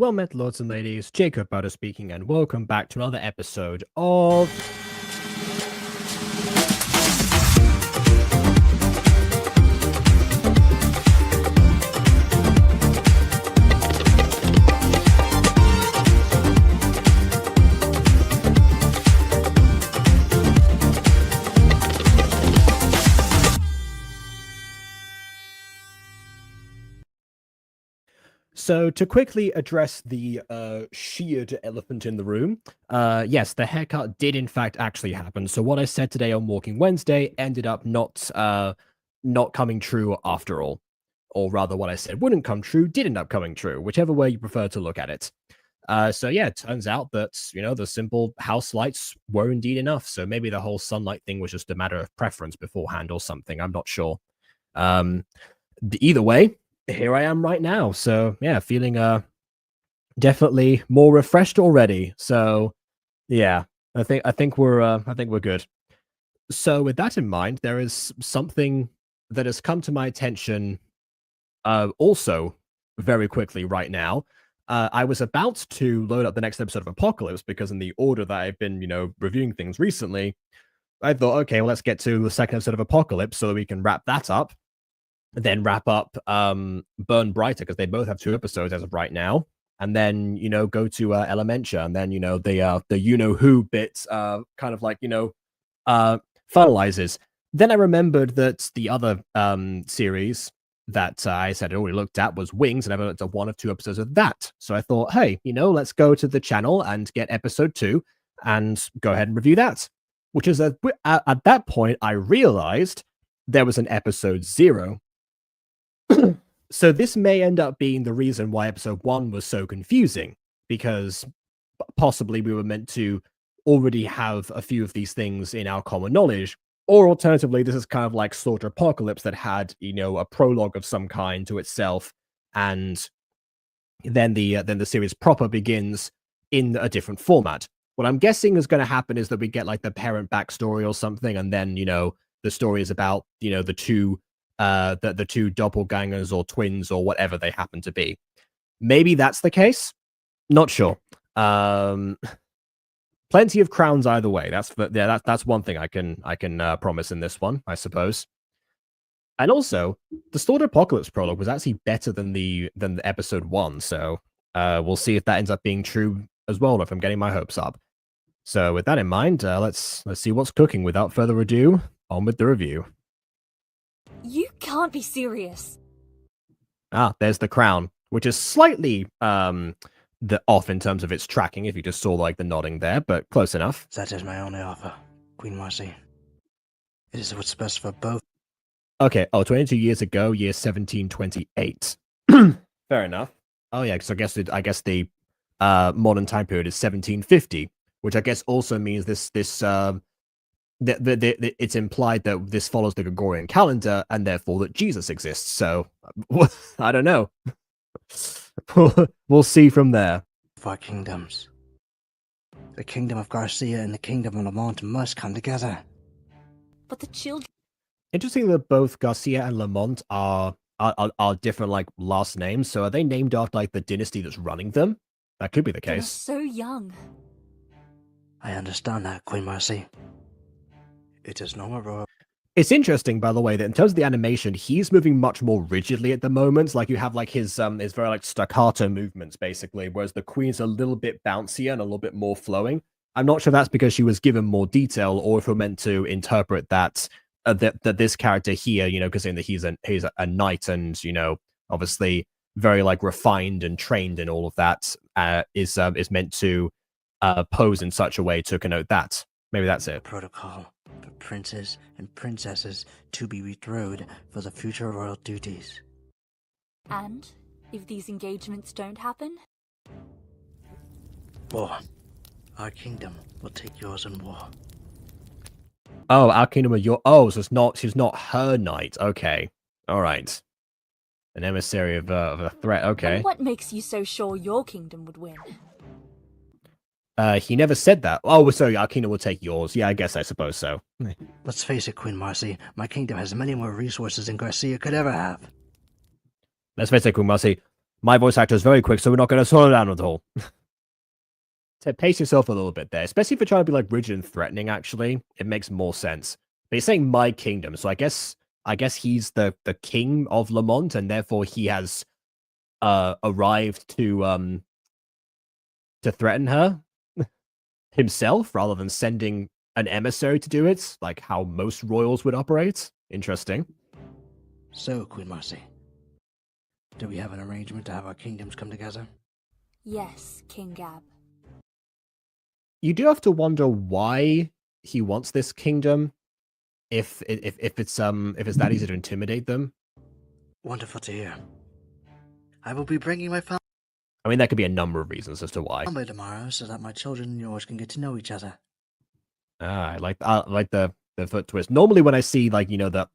Well met, lords and ladies, Jacob Butter speaking, and welcome back to another episode of... So, to quickly address the sheared elephant in the room, yes, the haircut did in fact actually happen. So what I said today on Walking Wednesday ended up not coming true after all. Or rather, what I said wouldn't come true did end up coming true, whichever way you prefer to look at it. So yeah, it turns out that, the simple house lights were indeed enough. So maybe the whole sunlight thing was just a matter of preference beforehand or something. I'm not sure. Either way, here I am right now. So yeah, feeling definitely more refreshed already. So yeah, I think we're good. So with that in mind, there is something that has come to my attention also very quickly right now. I was about to load up the next episode of Apocalypse because in the order that I've been, reviewing things recently, I thought, okay, well, let's get to the second episode of Apocalypse so that we can wrap that up. Then wrap up Burn Brighter, because they both have 2 episodes as of right now. And then, go to Elementia, and then, the you-know-who bit kind of like, finalizes. Then I remembered that the other series that I said I already looked at was WINGZ, and I've looked at 1 of 2 episodes of that. So I thought, hey, let's go to the channel and get episode 2 and go ahead and review that. Which is, at that point, I realized there was an episode 0. So this may end up being the reason why episode 1 was so confusing, because possibly we were meant to already have a few of these things in our common knowledge, or alternatively, this is kind of like Slaughter Apocalypse that had, a prologue of some kind to itself, and then the series proper begins in a different format. What I'm guessing is going to happen is that we get like the parent backstory or something, and then the story is about the two doppelgangers or twins or whatever they happen to be. Maybe that's the case. Not sure. Plenty of crowns either way. That's one thing I can promise in this one, I suppose. And also, the Slaughter Apocalypse prologue was actually better than the episode 1. So we'll see if that ends up being true as well, if I'm getting my hopes up. So with that in mind, let's see what's cooking. Without further ado, on with the review. You can't be serious. Ah, there's the crown, which is slightly off in terms of its tracking, if you just saw like the nodding there, but close enough. That is my only offer, Queen Marcy. It is what's best for both. Okay, 22 years ago, year 1728. Fair enough. Oh yeah, because I guess the modern time period is 1750, which I guess also means this it's implied that this follows the Gregorian calendar and therefore that Jesus exists. So I don't know. We'll see from there. Of our kingdoms. The kingdom of Garcia and the kingdom of Lamont must come together. But the children... Interesting that both Garcia and Lamont are different like last names. So are they named after like the dynasty that's running them? That could be the case. They're so young. I understand that, Queen Marcy. It is no more. It's interesting, by the way, that in terms of the animation, he's moving much more rigidly at the moment. Like you have like his very like staccato movements, basically, whereas the Queen's a little bit bouncier and a little bit more flowing. I'm not sure that's because she was given more detail, or if we're meant to interpret that that this character here, because he's a knight and obviously very like refined and trained in all of that, is meant to pose in such a way to connote that. Maybe that's it. Protocol for princes and princesses to be betrothed for the future royal duties. And if these engagements don't happen? War. Our kingdom will take yours in war. Oh, our kingdom of your... Oh, so she's not her knight. Okay. All right. An emissary of a threat. Okay. And what makes you so sure your kingdom would win? He never said that. Oh, sorry, our kingdom will take yours. Yeah, I suppose so. Let's face it, Queen Marcy. My kingdom has many more resources than Garcia could ever have. Let's face it, Queen Marcy. My voice actor is very quick, so we're not going to slow down at all. To pace yourself a little bit there, especially if you're trying to be like rigid and threatening. Actually, it makes more sense. But he's saying my kingdom, so I guess he's the king of Lamont, and therefore he has arrived to threaten her himself rather than sending an emissary to do it, like how most royals would operate. Interesting. So, Queen Marcy, do we have an arrangement to have our kingdoms come together? Yes, King Gab. You do have to wonder why he wants this kingdom, if it's that easy to intimidate them. Wonderful to hear. I will be bringing my family I mean, there could be a number of reasons as to why. tomorrow so that my children and yours can get to know each other. I like the foot twist. Normally, when I see like a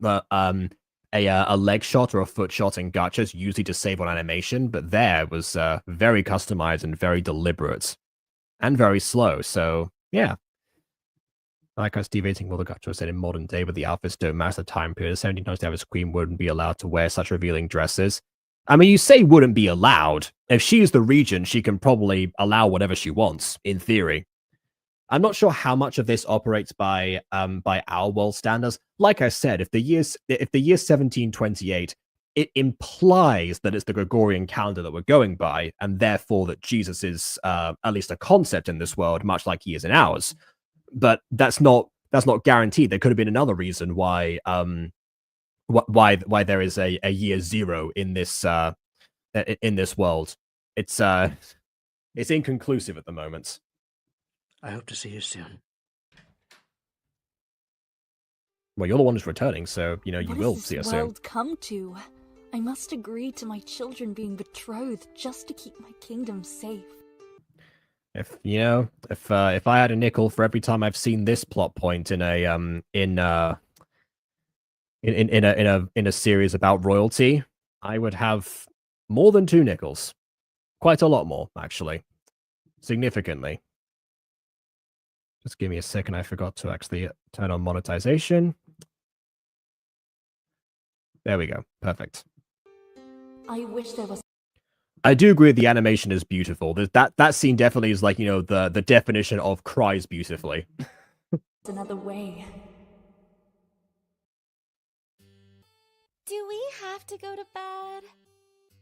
leg shot or a foot shot in gachas, usually to save on animation, but there was very customized and very deliberate, and very slow. So yeah. Like us deviating what the gacha was said in modern day, but the outfits don't match the time period. 1700s, the average queen wouldn't be allowed to wear such revealing dresses. I mean, you say wouldn't be allowed. If she is the regent, she can probably allow whatever she wants, in theory. I'm not sure how much of this operates by our world standards. Like I said, if the year 1728, it implies that it's the Gregorian calendar that we're going by, and therefore that Jesus is at least a concept in this world, much like he is in ours. But that's not guaranteed. There could have been another reason why there is a year 0 in this world. It's inconclusive at the moment. I hope to see you soon. Well, you're the one who's returning, so you will see us What does this soon. world come to? I must agree to my children being betrothed just to keep my kingdom safe. If I had a nickel for every time I've seen this plot point in a series about royalty, I would have more than 2 nickels. Quite a lot more, actually. Significantly. Just give me a second. I forgot to actually turn on monetization. There we go. Perfect. I wish there was I do agree the animation is beautiful. That scene definitely is like, the definition of cries beautifully. another way. Do we have to go to bed?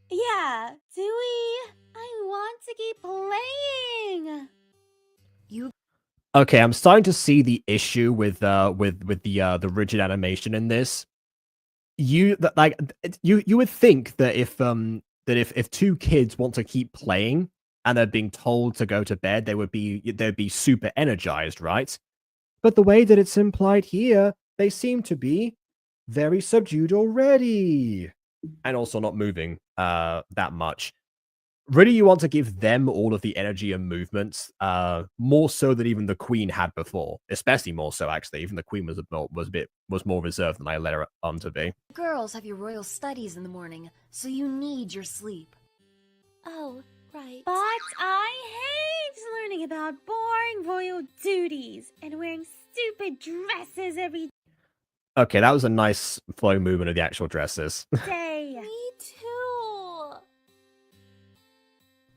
Yeah, do we? I want to keep playing. Okay, I'm starting to see the issue with the rigid animation in this. You would think that if 2 kids want to keep playing and they're being told to go to bed, they'd be super energized, right? But the way that it's implied here, they seem to be very subdued already, and also not moving that much. Really, you want to give them all of the energy and movements, more so than even the queen had before. Especially more so, actually. Even the queen was more reserved than I let her on to be. Girls have your royal studies in the morning, so you need your sleep. Oh, right. But I hate learning about boring royal duties and wearing stupid dresses every Okay, that was a nice flow movement of the actual dresses. day. Me too.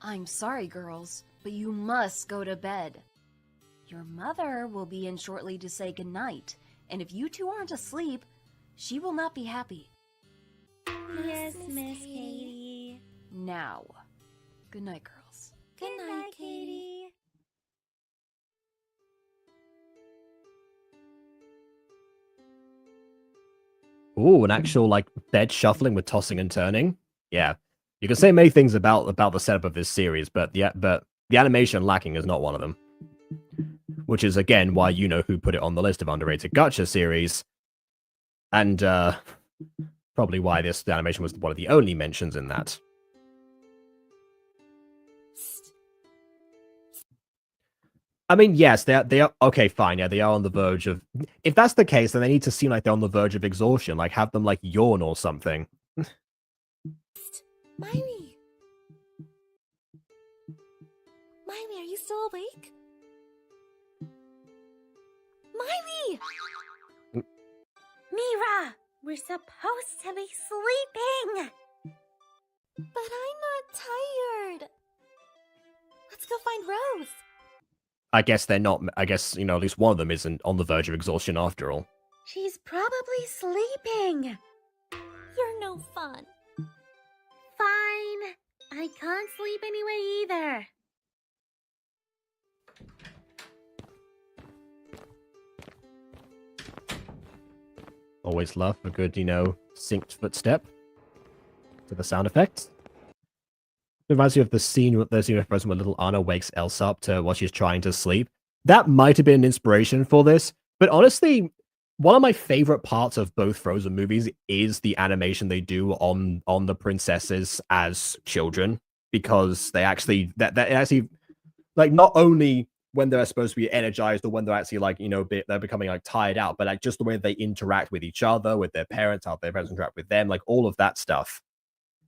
I'm sorry, girls, but you must go to bed. Your mother will be in shortly to say goodnight, and if you 2 aren't asleep, she will not be happy. Yes, Miss Katie. Now, good night, girls. Good night, Katie. Ooh, an actual like bed shuffling with tossing and turning. Yeah, you can say many things about the setup of this series, but the animation lacking is not one of them. Which is again why you know who put it on the list of underrated gacha series, and probably why this animation was one of the only mentions in that. I mean, yes, they are okay, fine, yeah, they are on the verge of. If that's the case, then they need to seem like they're on the verge of exhaustion, like have them like yawn or something. Miley! Miley, are you still awake? Miley! Mira! We're supposed to be sleeping! But I'm not tired. Let's go find Rose. I guess they're not. I guess, at least one of them isn't on the verge of exhaustion after all. She's probably sleeping. You're no fun. Fine. I can't sleep anyway either. Always love a good, synced footstep to the sound effects. It reminds me of the scene where little Anna wakes Elsa up while she's trying to sleep. That might have been an inspiration for this, but honestly, one of my favorite parts of both Frozen movies is the animation they do on the princesses as children, because they actually that actually, like, not only when they're supposed to be energized or when they're actually, like, they're becoming, like, tired out, but like just the way they interact with each other, with their parents, how their parents interact with them, like all of that stuff.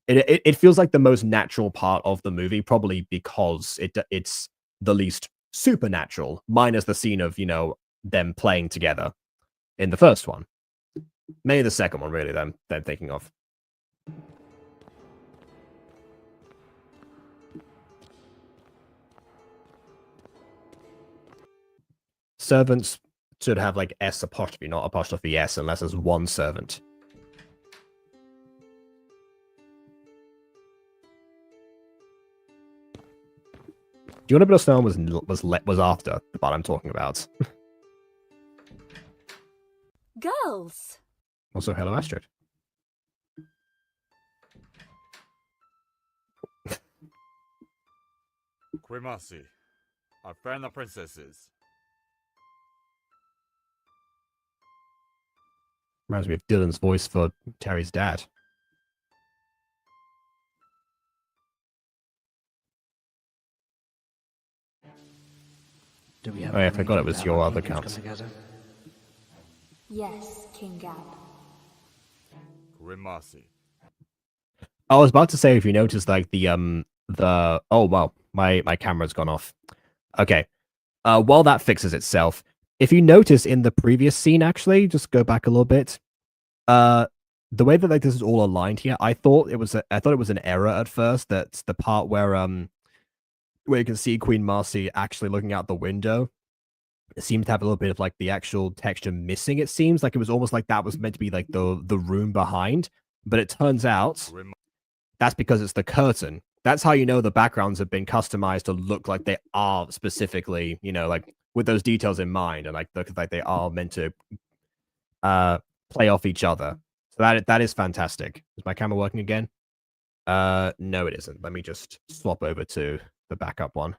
It feels like the most natural part of the movie, probably because it's the least supernatural, minus the scene of, them playing together in the first one. Maybe the second one, really, that I'm thinking of. Servants should have, like, S apostrophe, not apostrophe S, unless there's one servant. Do you want to build a snowman was after the part I'm talking about? Girls! Also, hello, Astrid. Quimasi, I found the princesses. Reminds me of Dylan's voice for Terry's dad. Do we have Oh, yeah, I forgot it was your other account. Yes, King Gab. Quimasi. I was about to say, if you notice, like, oh, wow, my camera's gone off. Okay. While that fixes itself, if you notice in the previous scene, actually, just go back a little bit, the way that, like, this is all aligned here, I thought it was an error at first. That's the part where you can see Queen Marcy actually looking out the window. It seems to have a little bit of, like, the actual texture missing. It seems like it was almost like that was meant to be, like, the room behind, but it turns out that's because it's the curtain. That's how you know the backgrounds have been customized to look like they are specifically, like, with those details in mind, and like look like they are meant to play off each other. So that is fantastic. Is my camera working again? No, it isn't. Let me just swap over to the backup one.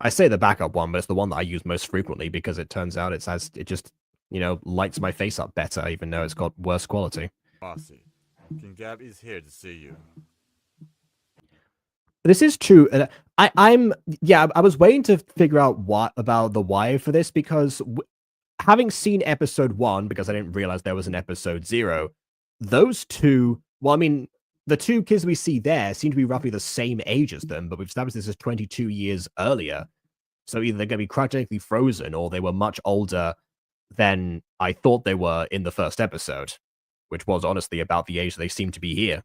I say the backup one, but it's the one that I use most frequently because it turns out it just lights my face up better, even though it's got worse quality. Quimasi, King Gab is here to see you. This is true. I was waiting to figure out about the why for this, because having seen episode 1, because I didn't realize there was an episode 0, those two, well, I mean, the two kids we see there seem to be roughly the same age as them, but we've established this as 22 years earlier. So either they're going to be cryogenically frozen, or they were much older than I thought they were in the first episode, which was honestly about the age they seem to be here.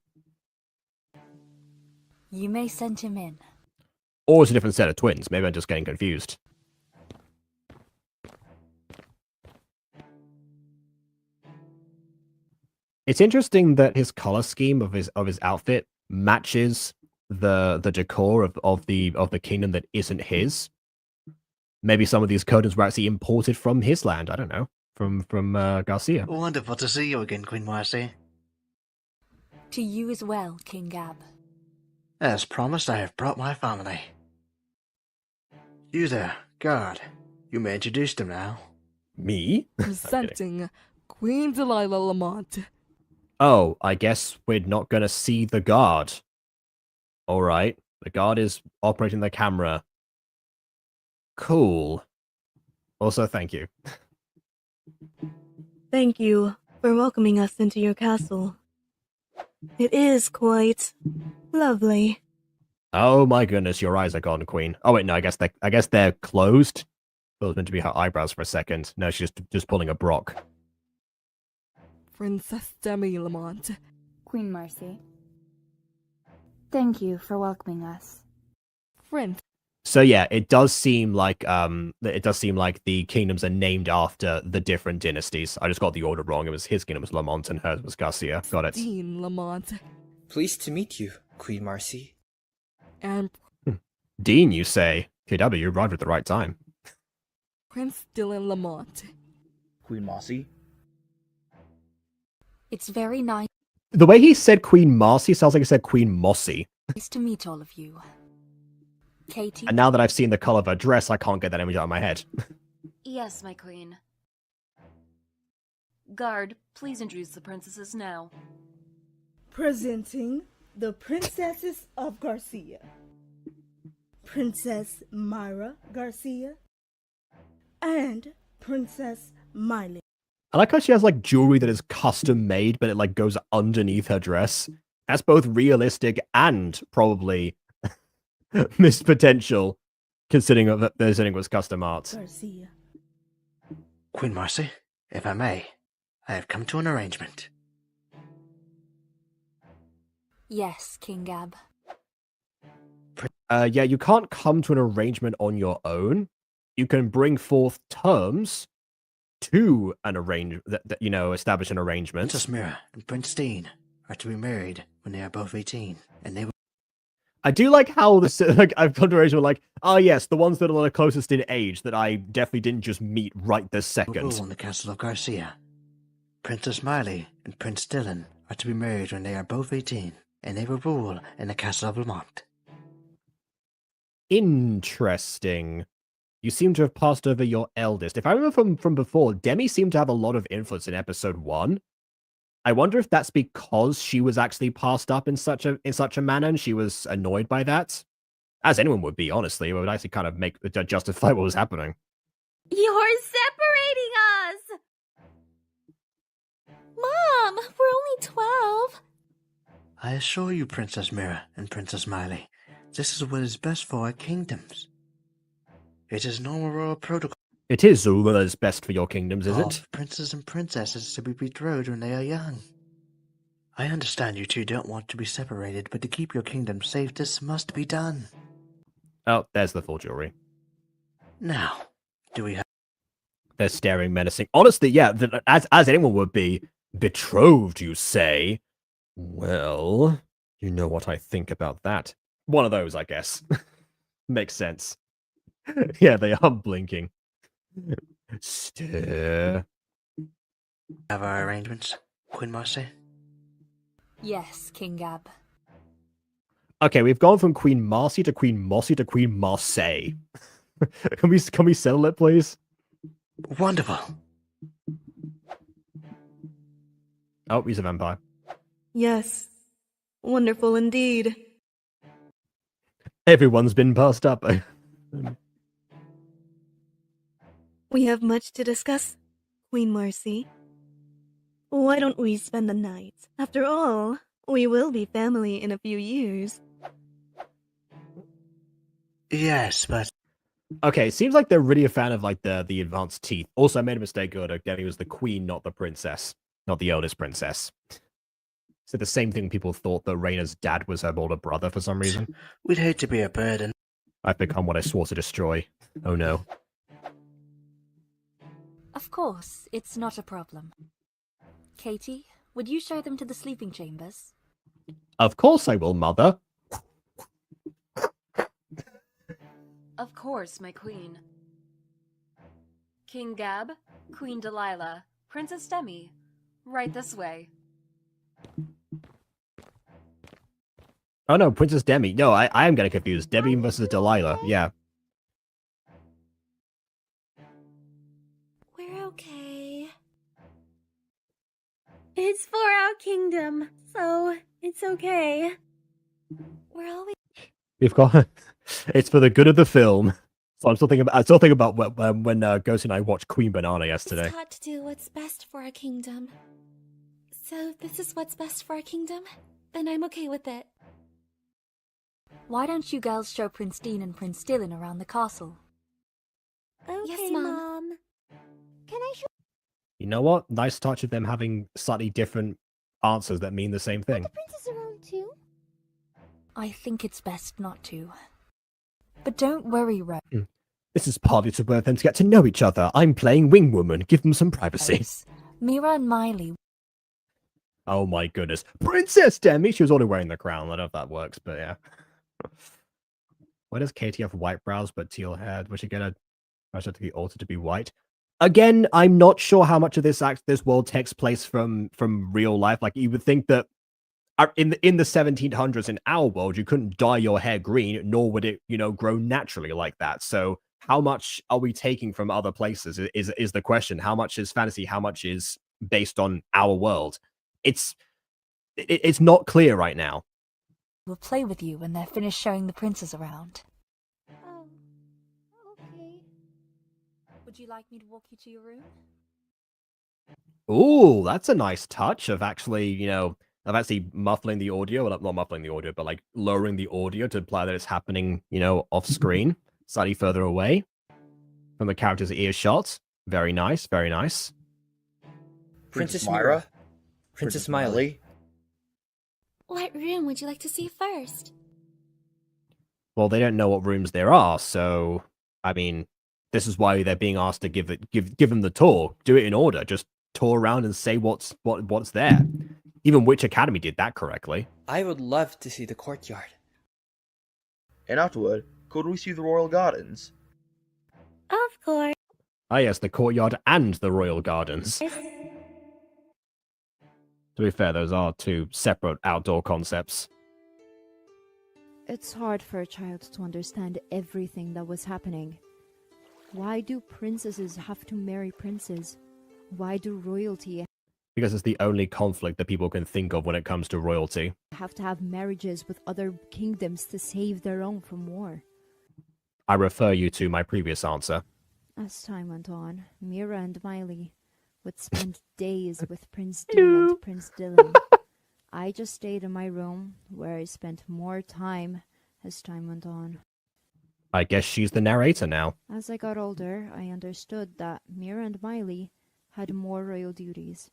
You may send him in. Or it's a different set of twins. Maybe I'm just getting confused. It's interesting that his color scheme of his outfit matches the decor of the kingdom that isn't his. Maybe some of these curtains were actually imported from his land. I don't know, from Garcia. Wonderful to see you again, Queen Marcy. To you as well, King Gab. As promised, I have brought my family. You there, guard. You may introduce them now. Me? Presenting Queen Delilah Lamont. Oh, I guess we're not gonna see the guard. Alright, the guard is operating the camera. Cool. Also, thank you. Thank you for welcoming us into your castle. It is quite lovely. Oh my goodness, your eyes are gone, Queen. Oh wait, no, I guess they're closed. Those meant to be her eyebrows for a second. No, she's just pulling a Brock. Princess Demi Lamont. Queen Marcy. Thank you for welcoming us. Prince. So yeah, it does seem like the kingdoms are named after the different dynasties. I just got the order wrong. It was his kingdom was Lamont and hers was Garcia. Got it. Dean Lamont. Pleased to meet you, Queen Marcy. And Dean, you say? KW, you arrived at the right time. Prince Dylan Lamont. Queen Marcy? It's very nice The way he said Queen Marcy sounds like he said Queen Mossy. to meet all of you. Katie, And now that I've seen the color of her dress, I can't get that image out of my head. Yes, my queen. Guard, please introduce the princesses now. Presenting the Princesses of Garcia. Princess Myra Garcia and Princess Miley. I like how she has like jewelry that is custom made, but it like goes underneath her dress. That's both realistic and probably missed potential, considering that it was custom art. Garcia. Queen Marcy, if I may, I have come to an arrangement. yes, King Gab. Yeah, you can't come to an arrangement on your own. You can bring forth terms to an establish an arrangement. Princess Mira and Prince Dean are to be married when they are both 18, and they will I do like how I've come to an arrangement like, oh yes, the ones that are the closest in age that I definitely didn't just meet right this second. rule in the castle of Garcia. Princess Miley and Prince Dylan are to be married when they are both 18, and they will rule in the castle of Lamont. Interesting. You seem to have passed over your eldest. If I remember from before, Demi seemed to have a lot of influence in episode 1. I wonder if that's because she was actually passed up in such a manner and she was annoyed by that. As anyone would be, honestly. It would actually kind of justify what was happening. You're separating us! Mom, we're only 12. I assure you, Princess Mira and Princess Miley, this is what is best for our kingdoms. It is normal royal protocol. It is what is best for your kingdoms, is it? Princes and princesses to be betrothed when they are young. I understand you two don't want to be separated, but to keep your kingdom safe, this must be done. Oh, there's the full jewelry. Now, do we have... They're staring menacing. Honestly, yeah, as anyone would be. Betrothed, you say? Well, you know what I think about that. One of those, I guess. Makes sense. Yeah, they are blinking. Stare. Have our arrangements, Queen Marcy? Yes, King Gab. Okay, we've gone from Queen Marcy to Queen Mossy to Queen Marseille. Can we settle it, please? Wonderful. Oh, he's a vampire. Yes. Wonderful indeed. Everyone's been passed up. We have much to discuss, Queen Marcy. Why don't we spend the night? After all, we will be family in a few years. Yes, but... Okay, seems like they're really a fan of like the advanced teeth. Also, I made a mistake earlier. Demi was the queen, not the princess. Not the eldest princess. So the same thing people thought that Raina's dad was her older brother for some reason. We'd hate to be a burden. I've become what I swore to destroy. Oh no. Of course, it's not a problem. Katie, would you show them to the sleeping chambers? Of course I will, mother. Of course, my queen. King Gab, Queen Delilah, Princess Demi, right this way. Oh no, Princess Demi. No, I am getting confused. Demi versus Delilah. Yeah. We're okay. It's for our kingdom, so it's okay. We're always... We've got... It's for the good of the film. So I'm still thinking about when Ghost and I watched Queen Banana yesterday. It's got to do what's best for our kingdom. So if this is what's best for our kingdom, then I'm okay with it. Why don't you girls show Prince Dean and Prince Dylan around the castle? Okay, Yes, Mom. Can I show... You know what? Nice touch of them having slightly different answers that mean the same thing. The princess around too? I think it's best not to. But don't worry, Rose. This is partly to where them to get to know each other. I'm playing Wing Woman. Give them some privacy. Mira and Miley. Oh my goodness. Princess Demi! She was already wearing the crown. I don't know if that works, but yeah. Why does Katie have white brows but teal hair? Was she gonna to be altered to be white? Again, I'm not sure how much of this world takes place from real life. Like, you would think that in the 1700s in our world, you couldn't dye your hair green, nor would it, grow naturally like that. So how much are we taking from other places is the question. How much is fantasy? How much is based on our world? It's not clear right now. We'll play with you when they're finished showing the princess around. Oh, okay. Would you like me to walk you to your room? Ooh, that's a nice touch of actually, muffling the audio. Well, not muffling the audio, but like lowering the audio to imply that it's happening, off screen, slightly further away from the character's earshot. Very nice, very nice. Princess Myra? Princess Miley? What room would you like to see first? Well, they don't know what rooms there are, so I mean, this is why they're being asked to give them the tour. Do it in order. Just tour around and say what's there. Even Witch Academy did that correctly. I would love to see the courtyard. And afterward, could we see the royal gardens? Of course. Ah, yes, the courtyard and the royal gardens. To be fair, those are two separate outdoor concepts. It's hard for a child to understand everything that was happening. Why do princesses have to marry princes? Why do royalty Because it's the only conflict that people can think of when it comes to royalty. have to have marriages with other kingdoms to save their own from war? I refer you to my previous answer. As time went on, Mira and Miley would spend days with Prince Dean and Prince Dylan. I just stayed in my room, where I spent more time as time went on. I guess she's the narrator now. As I got older, I understood that Mira and Miley had more royal duties,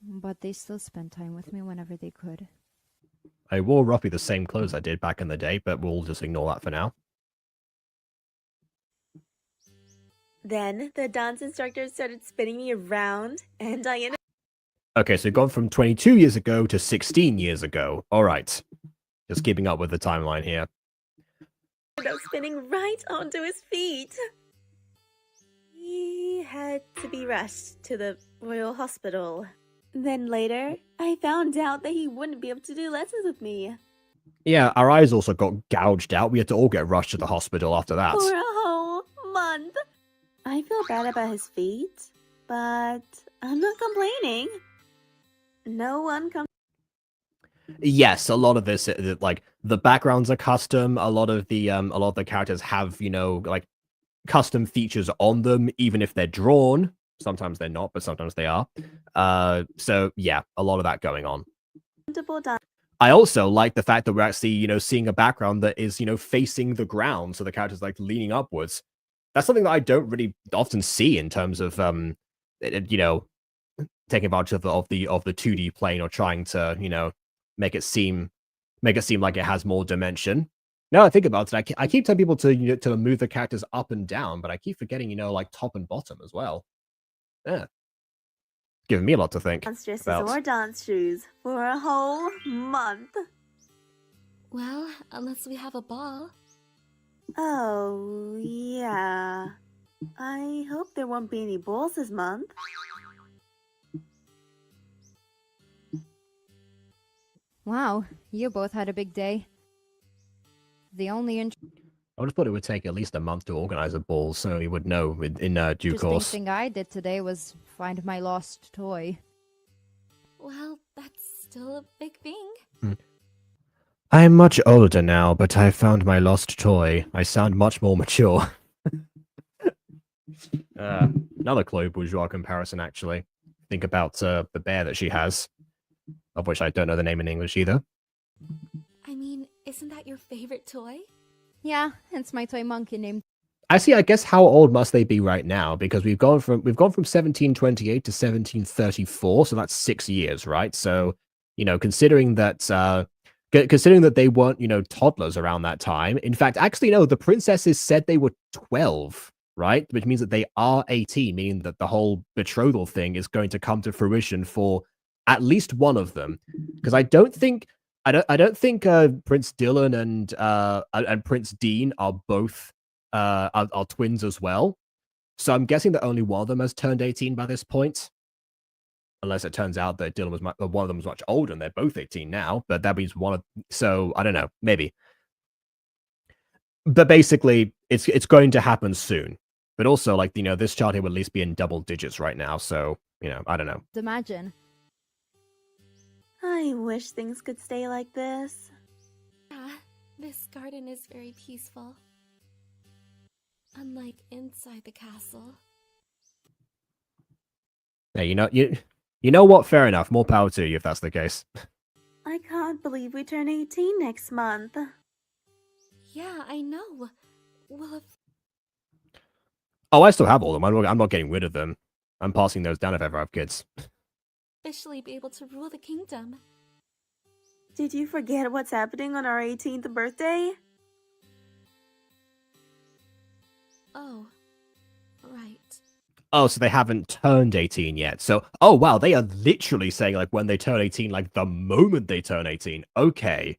but they still spent time with me whenever they could. I wore roughly the same clothes I did back in the day, but we'll just ignore that for now. Then the dance instructor started spinning me around, and I ended Okay, so we've gone from 22 years ago to 16 years ago. All right. Just keeping up with the timeline here. up spinning right onto his feet. He had to be rushed to the Royal Hospital. Then later, I found out that he wouldn't be able to do lessons with me. Yeah, our eyes also got gouged out. We had to all get rushed to the hospital after that. For a whole month. I feel bad about his feet, but I'm not complaining. No one comes. Yes, a lot of this, like, the backgrounds are custom. A lot of the characters have, like, custom features on them, even if they're drawn. Sometimes they're not, but sometimes they are. So yeah, a lot of that going on. I also like the fact that we're actually, seeing a background that is, facing the ground, so the character's like leaning upwards. That's something that I don't really often see in terms of, taking advantage of the 2D plane or trying to, make it seem like it has more dimension. Now I think about it, I keep telling people to to move the characters up and down, but I keep forgetting, like top and bottom as well. Yeah, giving me a lot to think dance dresses about. or dance shoes for a whole month. Well, unless we have a ball. Oh, yeah. I hope there won't be any balls this month. Wow, you both had a big day. The only I would have thought it would take at least a month to organize a ball, so we would know in due interesting course. thing I did today was find my lost toy. Well, that's still a big thing. I'm much older now, but I found my lost toy. I sound much more mature. Another Chloe Bourgeois comparison, actually. Think about the bear that she has, of which I don't know the name in English either. I mean, isn't that your favorite toy? Yeah, it's my toy monkey named. I guess how old must they be right now? Because we've gone from 1728 to 1734, so that's 6 years, right? So, considering that they weren't, toddlers around that time. In fact, actually, no, the princesses said they were 12, right? Which means that they are 18, meaning that the whole betrothal thing is going to come to fruition for at least one of them. Because I don't think Prince Dylan and Prince Dean are both are twins as well. So I'm guessing that only one of them has turned 18 by this point. Unless it turns out that one of them was much older and they're both 18 now, but that means so I don't know, maybe. But basically, it's going to happen soon. But also, like, this child here would at least be in double digits right now, so, I don't know. Imagine. I wish things could stay like this. Yeah, this garden is very peaceful. Unlike inside the castle. Yeah, you know what? Fair enough. More power to you if that's the case. I can't believe we turn 18 next month. Yeah, I know. Well, Oh, I still have all of them. I'm not getting rid of them. I'm passing those down if I ever have kids. officially be able to rule the kingdom. Did you forget what's happening on our 18th birthday? Oh, right. Oh, so they haven't turned 18 yet. So, oh wow, they are literally saying like when they turn 18, like the moment they turn 18. Okay.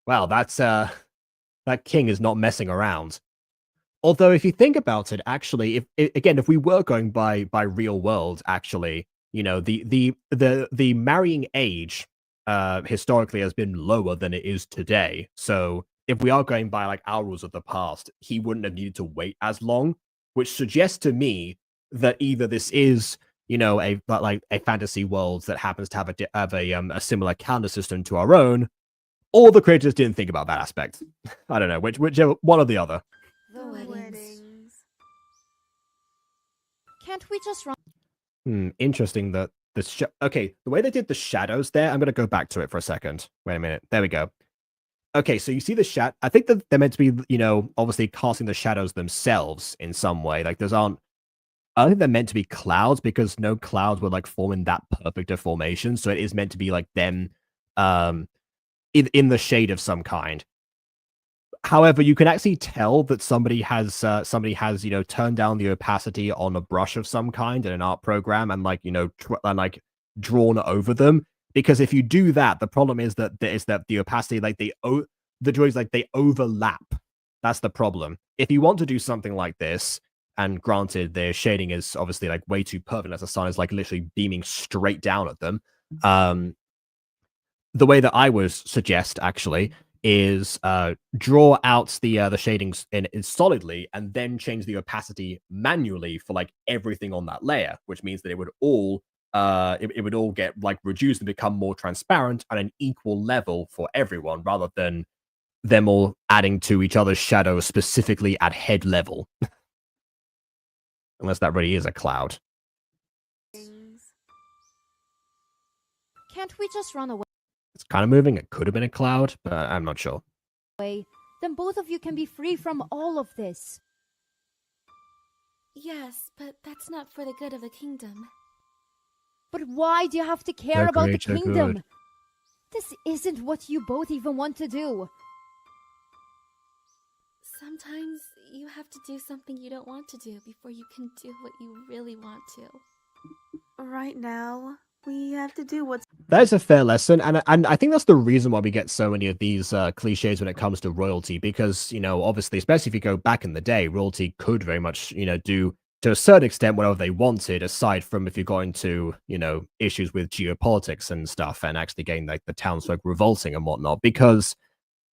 Wow, that's that king is not messing around. Although if you think about it, actually, if we were going by real world, actually, you know, the marrying age historically has been lower than it is today. So if we are going by like our rules of the past, he wouldn't have needed to wait as long, which suggests to me that either this is, you know, a fantasy world that happens to have a similar calendar system to our own, or the creators didn't think about that aspect. I don't know, whichever one or the other. The weddings. Can't we just run? Interesting that okay, the way they did the shadows there, I'm going to go back to it for a second. Wait a minute. There we go. Okay, so you see the I think that they're meant to be, you know, obviously casting the shadows themselves in some way. Like I don't think they're meant to be clouds because no clouds would like form in that perfect a formation. So it is meant to be like them in the shade of some kind. However, you can actually tell that somebody has you know, turned down the opacity on a brush of some kind in an art program and like, you know, drawn over them. Because if you do that, the problem is that the opacity, like the drawings, like they overlap. That's the problem. If you want to do something like this, and granted, their shading is obviously like way too perfect as the sun is like literally beaming straight down at them. The way that I would suggest actually is draw out the shadings in solidly and then change the opacity manually for like everything on that layer, which means that it would all it would all get like reduced and become more transparent at an equal level for everyone, rather than them all adding to each other's shadows specifically at head level. Unless that really is a cloud. Can't we just run away? It's kind of moving. It could have been a cloud, but I'm not sure. Then both of you can be free from all of this. Yes, but that's not for the good of the kingdom. But why do you have to care about the creature kingdom? good. This isn't what you both even want to do. Sometimes you have to do something you don't want to do before you can do what you really want to. Right now, we have to do what's... That is a fair lesson, and I think that's the reason why we get so many of these cliches when it comes to royalty, because, you know, obviously, especially if you go back in the day, royalty could very much, you know, do to a certain extent whatever they wanted, aside from if you got into, you know, issues with geopolitics and stuff, and actually getting like the townsfolk revolting and whatnot, because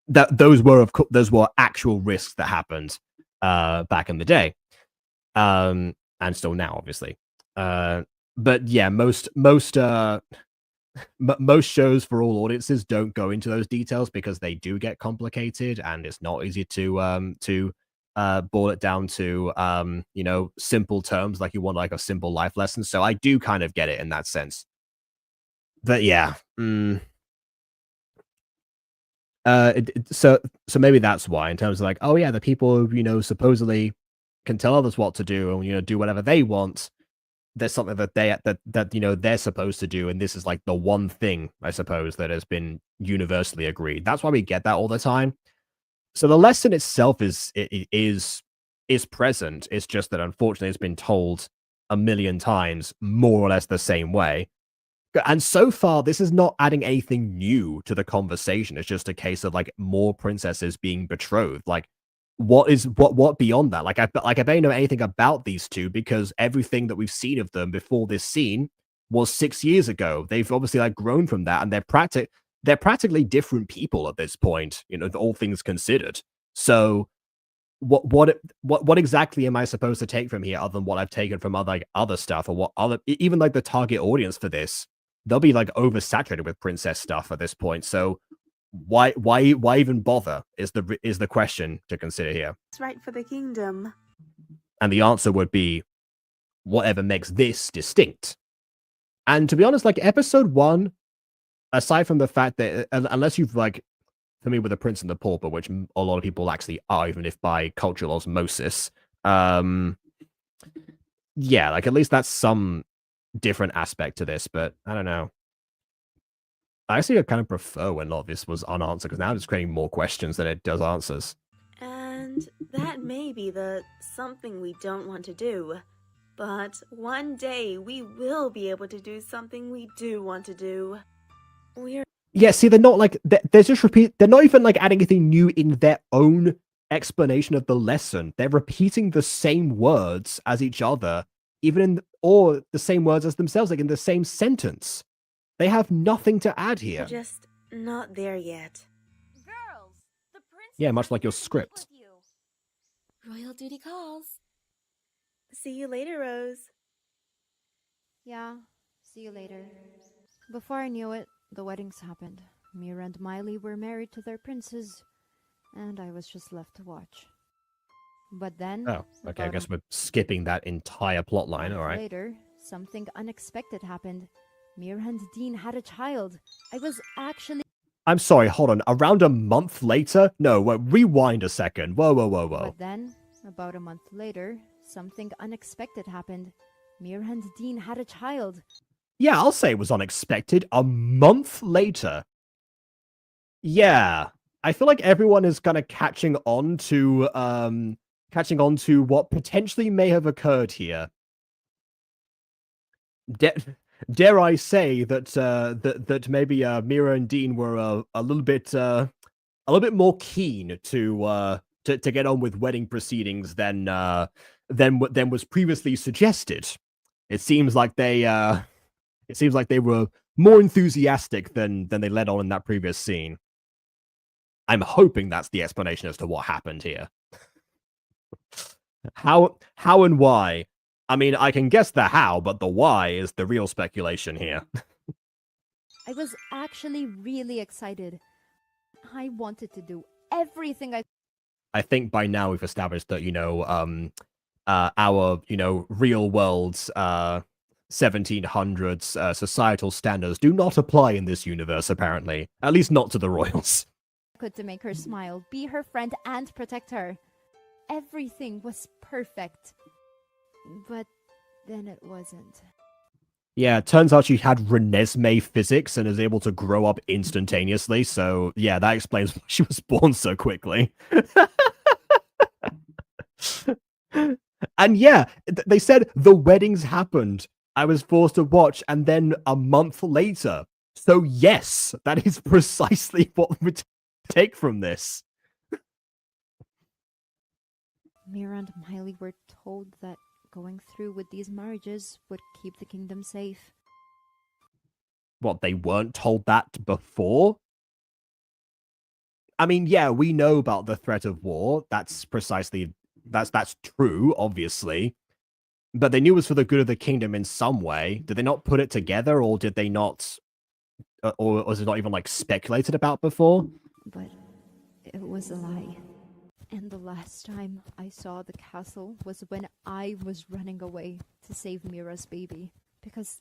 those were actual risks that happened back in the day, and still now, obviously. But yeah, most shows for all audiences don't go into those details because they do get complicated, and it's not easy to boil it down to you know, simple terms like you want like a simple life lesson. So I do kind of get it in that sense. But yeah, So maybe that's why, in terms of like, oh yeah, the people who, supposedly can tell others what to do and do whatever they want. There's something that they're supposed to do, and this is like the one thing, I suppose, that has been universally agreed. That's why we get that all the time. So the lesson itself is present. It's just that unfortunately it's been told a million times, more or less the same way. And so far, this is not adding anything new to the conversation. It's just a case of like more princesses being betrothed. Like, what beyond that? Like I barely know anything about these two, because everything that we've seen of them before this scene was 6 years ago. They've obviously like grown from that, and they're practically different people at this point, all things considered. So what exactly am I supposed to take from here, other than what I've taken from other stuff, or what other, even like the target audience for this? They'll be like oversaturated with princess stuff at this point. So why even bother is the question to consider here. It's right for the kingdom. And the answer would be whatever makes this distinct. And to be honest, like episode 1, aside from the fact that unless you've like familiar with The Prince and the Pauper, which a lot of people actually are, even if by cultural osmosis, yeah, like at least that's some different aspect to this. But I don't know. I actually kind of prefer when a lot of this was unanswered, because now it's creating more questions than it does answers. And that may be the something we don't want to do. But one day we will be able to do something we do want to do. Yeah, see, they're not like they're just they're not even like adding anything new in their own explanation of the lesson. They're repeating the same words as each other, or the same words as themselves, like in the same sentence. They have nothing to add here. We're just not there yet. Girls, the prince. Yeah, much like your script. Royal duty calls. See you later, Rose. Yeah, see you later. Before I knew it, the weddings happened. Mira and Miley were married to their princes, and I was just left to watch. But then... Oh, okay, I guess we're skipping that entire plot line, alright. Later, something unexpected happened. Mira and Dean had a child. I was actually... I'm sorry, hold on. Around a month later? No, rewind a second. Whoa. But then, about a month later, something unexpected happened. Mira and Dean had a child. Yeah, I'll say it was unexpected. A month later. Yeah. I feel like everyone is kind of catching on to what potentially may have occurred here. Dare I say that that maybe Mira and Dean were a little bit more keen to get on with wedding proceedings than was previously suggested. It seems like they were more enthusiastic than they let on in that previous scene. I'm hoping that's the explanation as to what happened here. How and why? I mean, I can guess the how, but the why is the real speculation here. I was actually really excited. I wanted to do everything I think by now we've established that, our, real world's 1700s societal standards do not apply in this universe, apparently. At least not to the royals. could to make her smile, be her friend, and protect her. Everything was perfect. But then it wasn't. Yeah, it turns out she had Renesmee physics and is able to grow up instantaneously, so yeah, that explains why she was born so quickly. And yeah, they said the weddings happened. I was forced to watch, and then a month later. So yes, that is precisely what we take from this. Mira and Miley were told that going through with these marriages would keep the kingdom safe. What, they weren't told that before? I mean, yeah, we know about the threat of war. That's precisely... That's true, obviously. But they knew it was for the good of the kingdom in some way. Did they not put it together, or did they not... Or was it not even, like, speculated about before? But it was a lie. And the last time I saw the castle was when I was running away to save Mira's baby. Because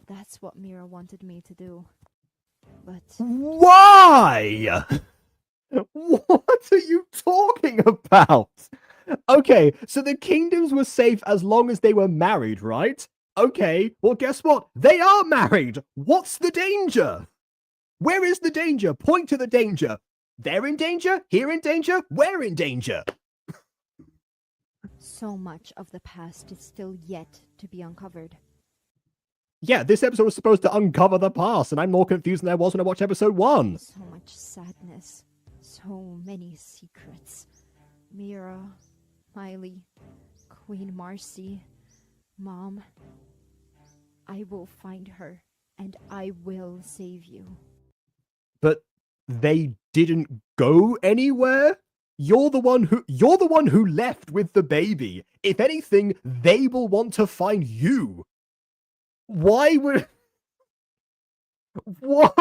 that's what Mira wanted me to do. But why? What are you talking about? Okay, so the kingdoms were safe as long as they were married, right? Okay, well, guess what? They are married. What's the danger? Where is the danger? Point to the danger. They're in danger? Here in danger? We're in danger. so much of the past is still yet to be uncovered. Yeah, this episode was supposed to uncover the past, and I'm more confused than I was when I watched episode 1. So much sadness. So many secrets. Mira, Miley, Queen Marcy, Mom. I will find her, and I will save you. But they didn't go anywhere? You're the one who left with the baby. If anything, they will want to find you. Why would... What?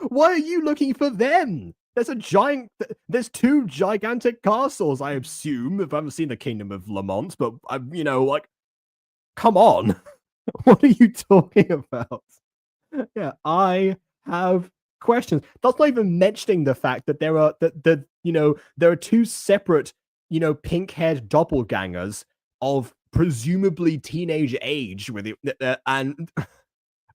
Why are you looking for them? There's 2 gigantic castles, I assume, if I haven't seen the Kingdom of Lamont, but, you know, like, come on. What are you talking about? Yeah, I have questions. That's not even mentioning the fact that there are, there are 2 separate, pink-haired doppelgangers of presumably teenage age with it, and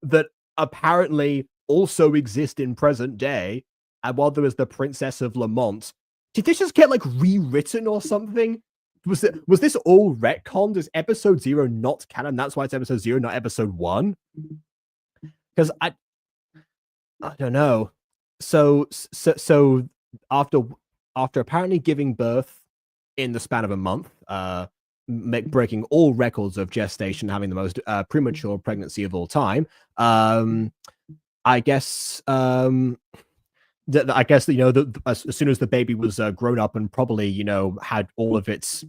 that apparently also exist in present day. And while there was the Princess of Lamont, did this just get like rewritten or something? Was this all retconned? Is episode 0 not canon? That's why it's episode 0, not episode 1? Because I don't know. So after apparently giving birth in the span of a month, breaking all records of gestation, having the most premature pregnancy of all time, I guess as soon as the baby was grown up and probably had all its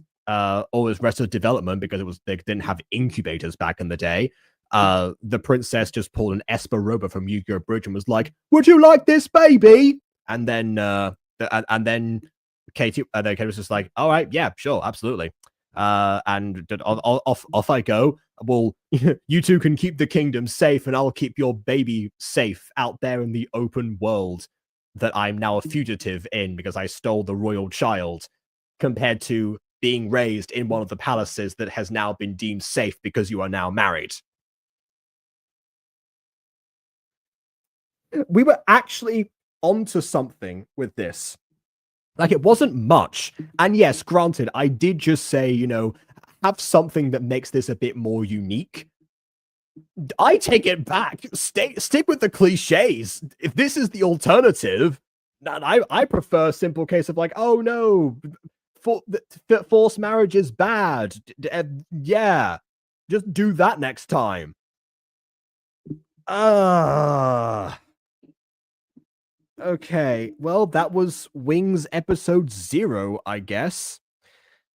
rest of development, because they didn't have incubators back in the day, the princess just pulled an Esper Rover from Yu-Gi-Oh! Bridge and was like, "Would you like this baby?" And then Katie was just like, "All right, yeah, sure, absolutely." And off I go. Well, you 2 can keep the kingdom safe, and I'll keep your baby safe out there in the open world that I'm now a fugitive in because I stole the royal child, compared to being raised in one of the palaces that has now been deemed safe because you are now married. We were actually onto something with this. Like, it wasn't much. And yes, granted, I did just say, have something that makes this a bit more unique. I take it back. Stick with the cliches. If this is the alternative, I prefer a simple case of like, oh no, forced marriage is bad. Yeah, just do that next time. Okay, well, that was WINGZ episode 0, I guess,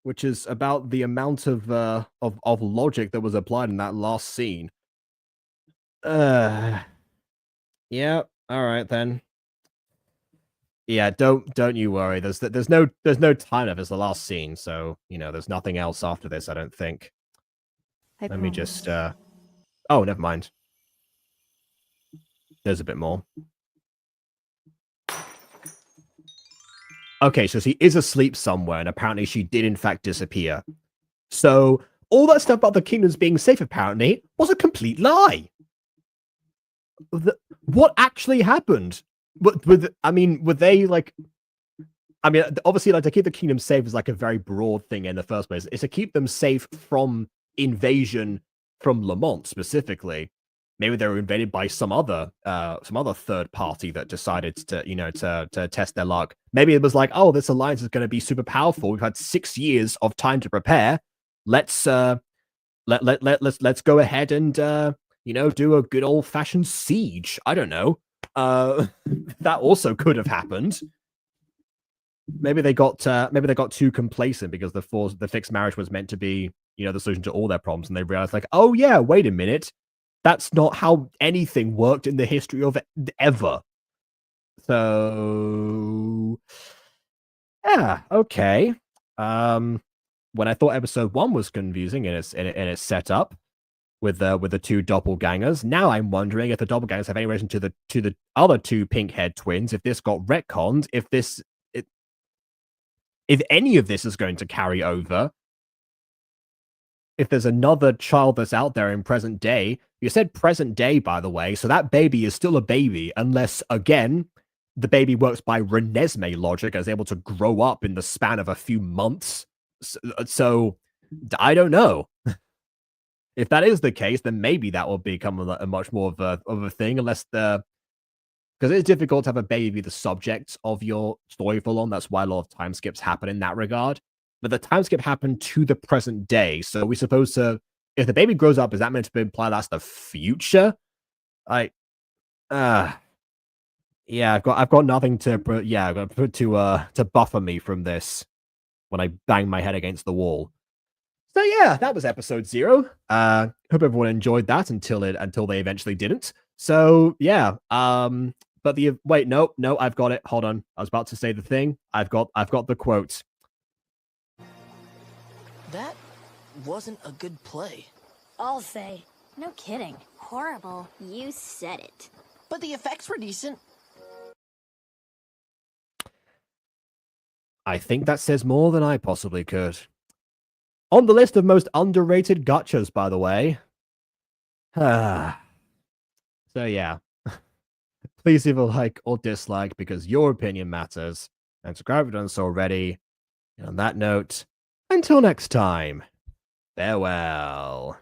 which is about the amount of logic that was applied in that last scene. Yeah, all right then. Yeah, don't you worry. There's no time left. It's the last scene, so there's nothing else after this, I don't think. Let me just oh, never mind. There's a bit more. Okay, so she is asleep somewhere, and apparently she did in fact disappear. So all that stuff about the kingdoms being safe apparently was a complete lie. What actually happened? Were they like? I mean, obviously, like, to keep the kingdom safe is like a very broad thing in the first place. It's to keep them safe from invasion from Lamont specifically. Maybe they were invaded by some other third party that decided to test their luck. Maybe it was like, oh, this alliance is going to be super powerful. We've had 6 years of time to prepare. Let's go ahead and do a good old fashioned siege. I don't know. That also could have happened. Maybe they got too complacent because the fixed marriage was meant to be the solution to all their problems, and they realized like, oh yeah, wait a minute. That's not how anything worked in the history of ever. So, yeah, okay. When I thought episode 1 was confusing in its setup, with the two doppelgangers. Now I'm wondering if the doppelgangers have any relation to the other two pink-haired twins. If this got retconned, if any of this is going to carry over. If there's another child that's out there in present day, you said present day, by the way, so that baby is still a baby, unless, again, the baby works by Renesmee logic and is able to grow up in the span of a few months. So I don't know. If that is the case, then maybe that will become a much more of a thing, unless because it's difficult to have a baby be the subject of your story for long. That's why a lot of time skips happen in that regard. But the time skip happened to the present day, so we're supposed to. If the baby grows up, is that meant to imply that's the future? Yeah, I've got nothing to put. Yeah, I've got to put to buffer me from this when I bang my head against the wall. So yeah, that was episode 0. Hope everyone enjoyed that until they eventually didn't. So yeah, but wait, no, I've got it. Hold on, I was about to say the thing. I've got the quote. That wasn't a good play. I'll say. No kidding. Horrible. You said it. But the effects were decent. I think that says more than I possibly could. On the list of most underrated gachas, by the way. So yeah. Please leave a like or dislike because your opinion matters. And subscribe if you've done so already. And on that note, until next time, farewell.